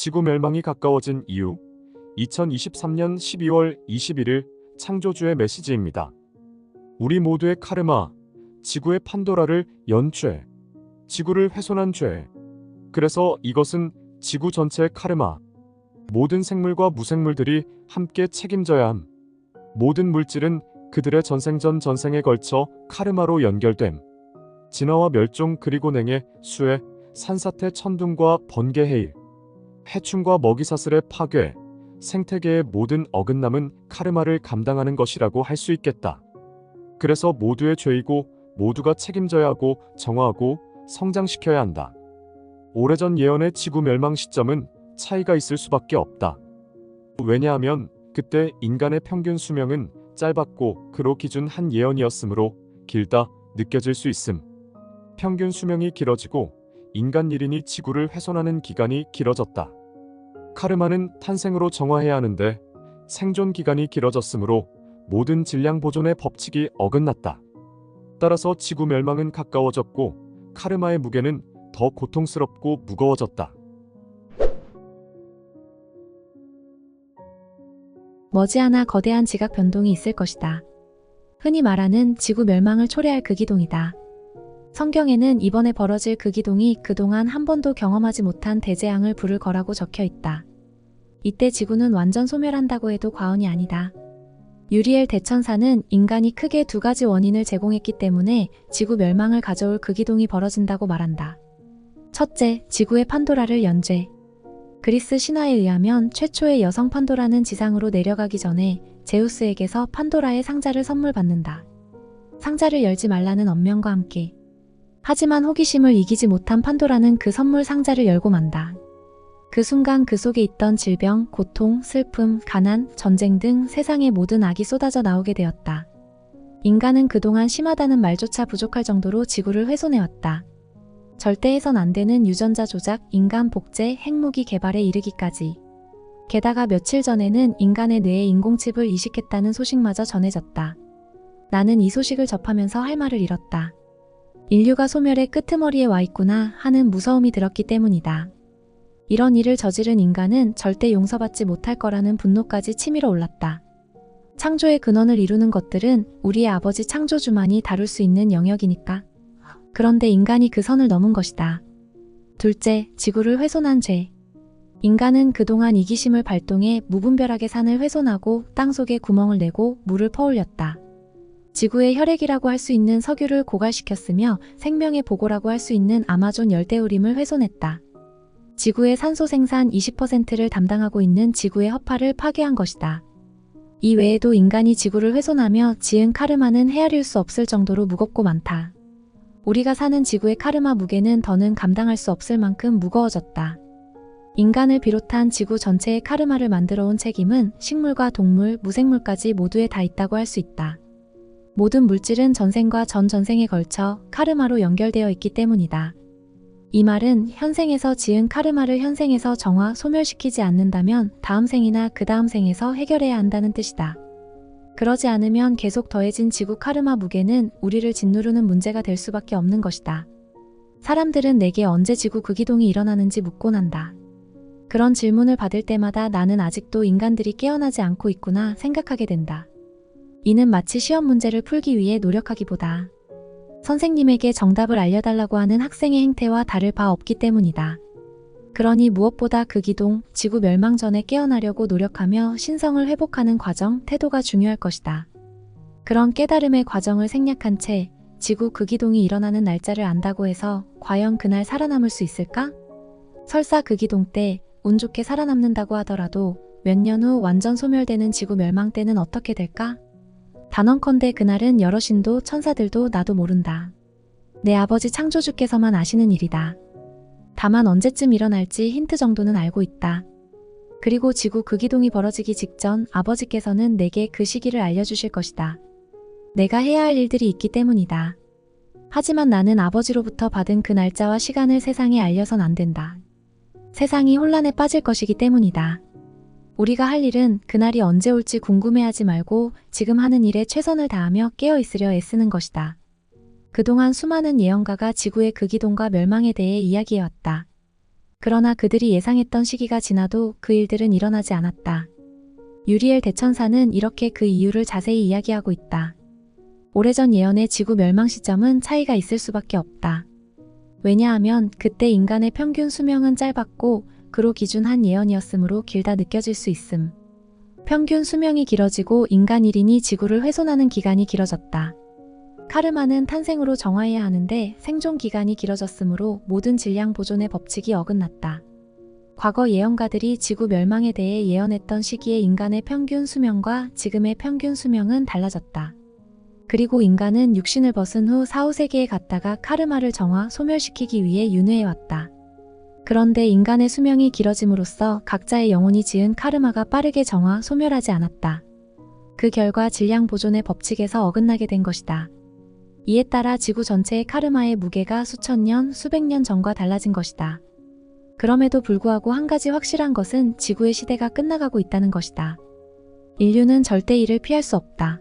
지구 멸망이 가까워진 이유 2023년 12월 21일 창조주의 메시지입니다. 우리 모두의 카르마, 지구의 판도라를 연 죄, 지구를 훼손한 죄. 그래서 이것은 지구 전체의 카르마, 모든 생물과 무생물들이 함께 책임져야 함. 모든 물질은 그들의 전생전 전생에 걸쳐 카르마로 연결됨. 진화와 멸종 그리고 냉해, 수해, 산사태 천둥과 번개 해일, 해충과 먹이사슬의 파괴, 생태계의 모든 어긋남은 카르마를 감당하는 것이라고 할 수 있겠다. 그래서 모두의 죄이고 모두가 책임져야 하고 정화하고 성장시켜야 한다. 오래전 예언의 지구 멸망 시점은 차이가 있을 수밖에 없다. 왜냐하면 그때 인간의 평균 수명은 짧았고 그로 기준 한 예언이었으므로 길다 느껴질 수 있음. 평균 수명이 길어지고 인간 1인이 지구를 훼손하는 기간이 길어졌다. 카르마는 탄생으로 정화해야 하는데 생존 기간이 길어졌으므로 모든 질량 보존의 법칙이 어긋났다. 따라서 지구 멸망은 가까워졌고 카르마의 무게는 더 고통스럽고 무거워졌다. 머지않아 거대한 지각 변동이 있을 것이다. 흔히 말하는 지구 멸망을 초래할 그 기동이다. 성경에는 이번에 벌어질 그 기동이 그동안 한 번도 경험하지 못한 대재앙을 부를 거라고 적혀 있다. 이때 지구는 완전 소멸한다고 해도 과언이 아니다. 유리엘 대천사는 인간이 크게 두 가지 원인을 제공했기 때문에 지구 멸망을 가져올 그 기동이 벌어진다고 말한다. 첫째, 지구의 판도라를 연 죄. 그리스 신화에 의하면 최초의 여성 판도라는 지상으로 내려가기 전에 제우스에게서 판도라의 상자를 선물 받는다. 상자를 열지 말라는 엄명과 함께. 하지만 호기심을 이기지 못한 판도라는 그 선물 상자를 열고 만다. 그 순간 그 속에 있던 질병, 고통, 슬픔, 가난, 전쟁 등 세상의 모든 악이 쏟아져 나오게 되었다. 인간은 그동안 심하다는 말조차 부족할 정도로 지구를 훼손해왔다. 절대 해선 안 되는 유전자 조작, 인간 복제, 핵무기 개발에 이르기까지. 게다가 며칠 전에는 인간의 뇌에 인공칩을 이식했다는 소식마저 전해졌다. 나는 이 소식을 접하면서 할 말을 잃었다. 인류가 소멸의 끄트머리에 와 있구나 하는 무서움이 들었기 때문이다. 이런 일을 저지른 인간은 절대 용서받지 못할 거라는 분노까지 치밀어 올랐다. 창조의 근원을 이루는 것들은 우리의 아버지 창조주만이 다룰 수 있는 영역이니까. 그런데 인간이 그 선을 넘은 것이다. 둘째, 지구를 훼손한 죄. 인간은 그동안 이기심을 발동해 무분별하게 산을 훼손하고 땅속에 구멍을 내고 물을 퍼올렸다. 지구의 혈액이라고 할 수 있는 석유를 고갈시켰으며 생명의 보고라고 할 수 있는 아마존 열대우림을 훼손했다. 지구의 산소 생산 20%를 담당하고 있는 지구의 허파를 파괴한 것이다. 이 외에도 인간이 지구를 훼손하며 지은 카르마는 헤아릴 수 없을 정도로 무겁고 많다. 우리가 사는 지구의 카르마 무게는 더는 감당할 수 없을 만큼 무거워졌다. 인간을 비롯한 지구 전체의 카르마를 만들어 온 책임은 식물과 동물, 무생물까지 모두에 다 있다고 할 수 있다. 모든 물질은 전생과 전전생에 걸쳐 카르마로 연결되어 있기 때문이다. 이 말은 현생에서 지은 카르마를 현생에서 정화, 소멸시키지 않는다면 다음 생이나 그 다음 생에서 해결해야 한다는 뜻이다. 그러지 않으면 계속 더해진 지구 카르마 무게는 우리를 짓누르는 문제가 될 수밖에 없는 것이다. 사람들은 내게 언제 지구 그 기동이 일어나는지 묻곤 한다. 그런 질문을 받을 때마다 나는 아직도 인간들이 깨어나지 않고 있구나 생각하게 된다. 이는 마치 시험 문제를 풀기 위해 노력하기보다 선생님에게 정답을 알려달라고 하는 학생의 행태와 다를 바 없기 때문이다. 그러니 무엇보다 그 기동, 지구 멸망 전에 깨어나려고 노력하며 신성을 회복하는 과정, 태도가 중요할 것이다. 그런 깨달음의 과정을 생략한 채 지구 그 기동이 일어나는 날짜를 안다고 해서 과연 그날 살아남을 수 있을까? 설사 그 기동 때 운 좋게 살아남는다고 하더라도 몇 년 후 완전 소멸되는 지구 멸망 때는 어떻게 될까? 단언컨대 그날은 여러 신도 천사들도 나도 모른다. 내 아버지 창조주께서만 아시는 일이다. 다만 언제쯤 일어날지 힌트 정도는 알고 있다. 그리고 지구 그 기동이 벌어지기 직전 아버지께서는 내게 그 시기를 알려주실 것이다. 내가 해야 할 일들이 있기 때문이다. 하지만 나는 아버지로부터 받은 그 날짜와 시간을 세상에 알려선 안 된다. 세상이 혼란에 빠질 것이기 때문이다. 우리가 할 일은 그날이 언제 올지 궁금해하지 말고 지금 하는 일에 최선을 다하며 깨어 있으려 애쓰는 것이다. 그동안 수많은 예언가가 지구의 그 기동과 멸망에 대해 이야기해왔다. 그러나 그들이 예상했던 시기가 지나도 그 일들은 일어나지 않았다. 유리엘 대천사는 이렇게 그 이유를 자세히 이야기하고 있다. 오래전 예언의 지구 멸망 시점은 차이가 있을 수밖에 없다. 왜냐하면 그때 인간의 평균 수명은 짧았고 그로 기준한 예언이었으므로 길다 느껴질 수 있음. 평균 수명이 길어지고 인간 1인이 지구를 훼손하는 기간이 길어졌다. 카르마는 탄생으로 정화해야 하는데 생존 기간이 길어졌으므로 모든 질량 보존의 법칙이 어긋났다. 과거 예언가들이 지구 멸망에 대해 예언했던 시기의 인간의 평균 수명과 지금의 평균 수명은 달라졌다. 그리고 인간은 육신을 벗은 후 4, 5세기에 갔다가 카르마를 정화, 소멸시키기 위해 윤회해왔다. 그런데 인간의 수명이 길어짐으로써 각자의 영혼이 지은 카르마가 빠르게 정화, 소멸하지 않았다. 그 결과 질량 보존의 법칙에서 어긋나게 된 것이다. 이에 따라 지구 전체의 카르마의 무게가 수천 년, 수백 년 전과 달라진 것이다. 그럼에도 불구하고 한 가지 확실한 것은 지구의 시대가 끝나가고 있다는 것이다. 인류는 절대 이를 피할 수 없다.